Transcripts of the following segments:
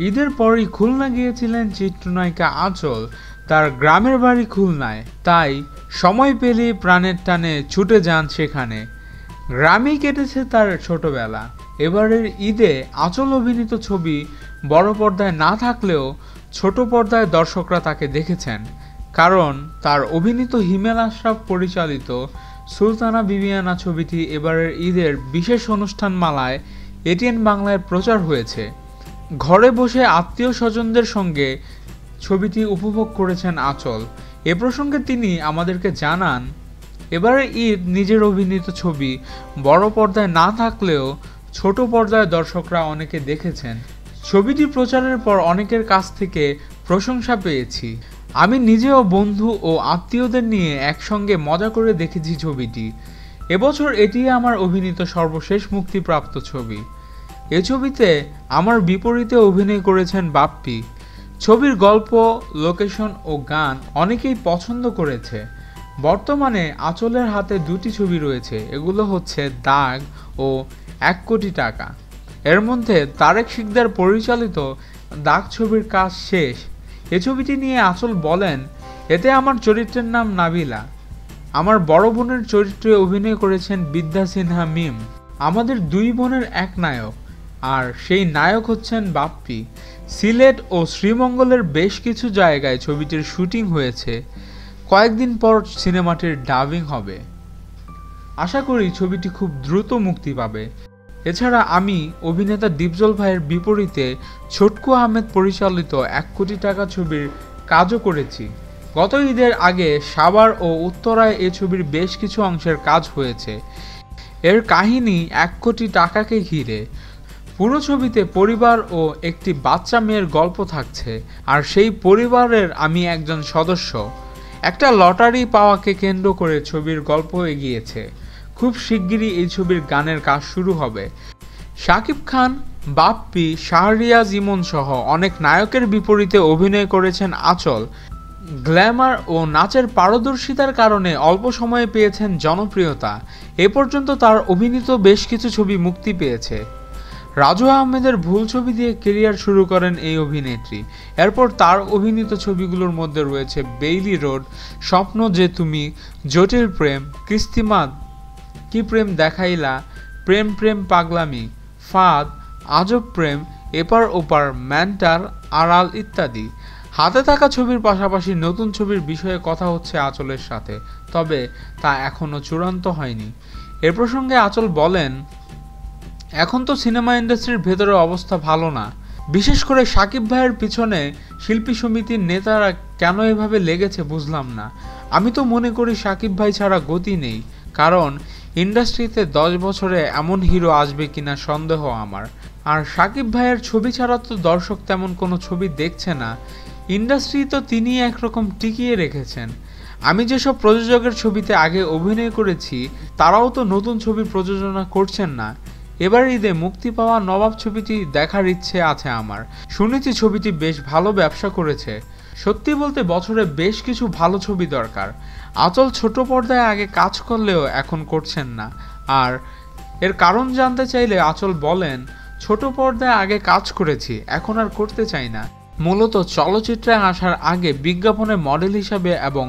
ঈদের পরই খুলনা গিয়েছিলেন চিত্রনায়িকা আঁচল। তার গ্রামের বাড়ি খুলনায়, তাই সময় পেলেই প্রাণের টানে ছুটে যান সেখানে। গ্রামেই কেটেছে তার ছোটবেলা। এবারের ঈদে আঁচল অভিনীত ছবি বড় পর্দায় না থাকলেও ছোট পর্দায় দর্শকরা তাকে দেখেছেন, কারণ তার অভিনীত হিমেল আশরাফ পরিচালিত সুলতানা বিবিয়ানা ছবিটি এবারের ঈদের বিশেষ অনুষ্ঠানমালায় এটিএন বাংলায় প্রচার হয়েছে। ঘরে বসে আত্মীয় স্বজনদের সঙ্গে ছবিটি উপভোগ করেছেন আঁচল। এ প্রসঙ্গে তিনি আমাদেরকে জানান, এবারে ঈদ নিজের অভিনীত ছবি বড় পর্দায় না থাকলেও ছোট পর্দায় দর্শকরা অনেকে দেখেছেন। ছবিটি প্রচারের পর অনেকের কাছ থেকে প্রশংসা পেয়েছি। আমি নিজেও বন্ধু ও আত্মীয়দের নিয়ে একসঙ্গে মজা করে দেখেছি ছবিটি। এবছর এটি আমার অভিনীত সর্বশেষ মুক্তিপ্রাপ্ত ছবি। এ ছবিতে আমার বিপরীতে অভিনয় করেছেন বাপ্পি। ছবির গল্প, লোকেশন ও গান অনেকেই পছন্দ করেছে। বর্তমানে আঁচলের হাতে দুটি ছবি রয়েছে, এগুলো হচ্ছে দাগ ও 1 কোটি টাকা। এর মধ্যে তারেক শিকদার পরিচালিত দাগ ছবির কাজ শেষ। এ ছবিটি নিয়ে আঁচল বলেন, এতে আমার চরিত্রের নাম নাবিলা। আমার বড় বোনের চরিত্রে অভিনয় করেছেন বিদ্যা সিনহা মিম। আমাদের 2 বোনের এক নায়ক, আর সেই নায়ক হচ্ছেন বাপ্পি। সিলেট ও শ্রীমঙ্গলের বেশ কিছু জায়গায় ছবিটির শুটিং হয়েছে। কয়েকদিন পর সিনেমাটির ডাবিং হবে। আশা করি ছবিটি খুব দ্রুত মুক্তি পাবে। এছাড়া আমি অভিনেতা দীপজল ভাইয়ের বিপরীতে ছোটকু আহমেদ পরিচালিত 1 কোটি টাকা ছবির কাজও করেছি। গত ঈদের আগে সাভার ও উত্তরায় এ ছবির বেশ কিছু অংশের কাজ হয়েছে। এর কাহিনী 1 কোটি টাকাকে ঘিরে। পুরো ছবিতে পরিবার ও একটি বাচ্চা মেয়ের গল্প থাকছে, আর সেই পরিবারের আমি একজন সদস্য। একটা লটারি পাওয়াকে কেন্দ্র করে ছবির গল্প এগিয়েছে। খুব শিগগিরই এই ছবির গানের কাজ শুরু হবে। শাকিব খান, বাপ্পি, শাহরিয়াজ ইমন সহ অনেক নায়কের বিপরীতে অভিনয় করেছেন আঁচল। গ্ল্যামার ও নাচের পারদর্শিতার কারণে অল্প সময়ে পেয়েছেন জনপ্রিয়তা। এ পর্যন্ত তার অভিনীত বেশ কিছু ছবি মুক্তি পেয়েছে। রাজু আহমেদের ভুল ছবি দিয়ে ক্যারিয়ার শুরু করেন এই অভিনেত্রী। এরপর তার অভিনীত ছবিগুলোর মধ্যে রয়েছে বেইলি রোড, স্বপ্ন যে তুমি, জটিল প্রেম, কিস্তিমাত, কি প্রেম দেখাইলা, প্রেম প্রেম পাগলামি, ফাঁদ, আজব প্রেম, এপার ওপার, মেন্টাল, আড়াল ইত্যাদি। হাতে থাকা ছবির পাশাপাশি নতুন ছবির বিষয়ে কথা হচ্ছে আঁচলের সাথে, তবে তা এখনও চূড়ান্ত হয়নি। এ প্রসঙ্গে আঁচল বলেন, এখন তো সিনেমা ইন্ডাস্ট্রির ভেতরে অবস্থা ভালো না। বিশেষ করে শাকিব ভাইয়ের পিছনে শিল্পী সমিতির নেতারা কেন এভাবে লেগেছে বুঝলাম না। আমি তো মনে করি শাকিব ভাই ছাড়া গতি নেই, কারণ ইন্ডাস্ট্রিতে 10 বছরে এমন হিরো আসবে কিনা সন্দেহ আমার। আর শাকিব ভাইয়ের ছবি ছাড়া তো দর্শক তেমন কোনো ছবি দেখছে না। ইন্ডাস্ট্রি তো তিনি একরকম টিকিয়ে রেখেছেন। আমি যেসব প্রযোজকের ছবিতে আগে অভিনয় করেছি, তারাও তো নতুন ছবি প্রযোজনা করছেন না। এবার ঈদে মুক্তি পাওয়া নবাব ছবিটি দেখার ইচ্ছে আছে আমার। শুনেছি ছবিটি বেশ ভালো ব্যবসা করেছে। সত্যি বলতে বছরে বেশ কিছু ভালো ছবি দরকার। আঁচল ছোট পর্দায় আগে কাজ করলেও এখন করছেন না। আর এর কারণ জানতে চাইলে আঁচল বলেন, ছোট পর্দায় আগে কাজ করেছি, এখন আর করতে চাই না। মূলত চলচ্চিত্রে আসার আগে বিজ্ঞাপনে মডেল হিসাবে এবং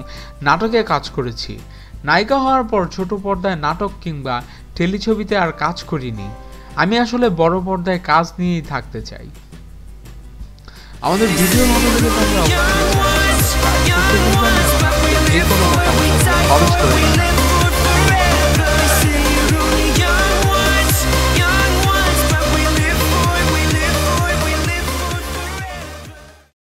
নাটকে কাজ করেছি। নায়িকা হওয়ার পর ছোট পর্দায় নাটক কিংবা টেলিছবিতে আর কাজ করিনি। আমি আসলে বড় পর্দায় কাজ নিয়েই থাকতে চাই। আমাদের ভিডিও ভালো লাগলে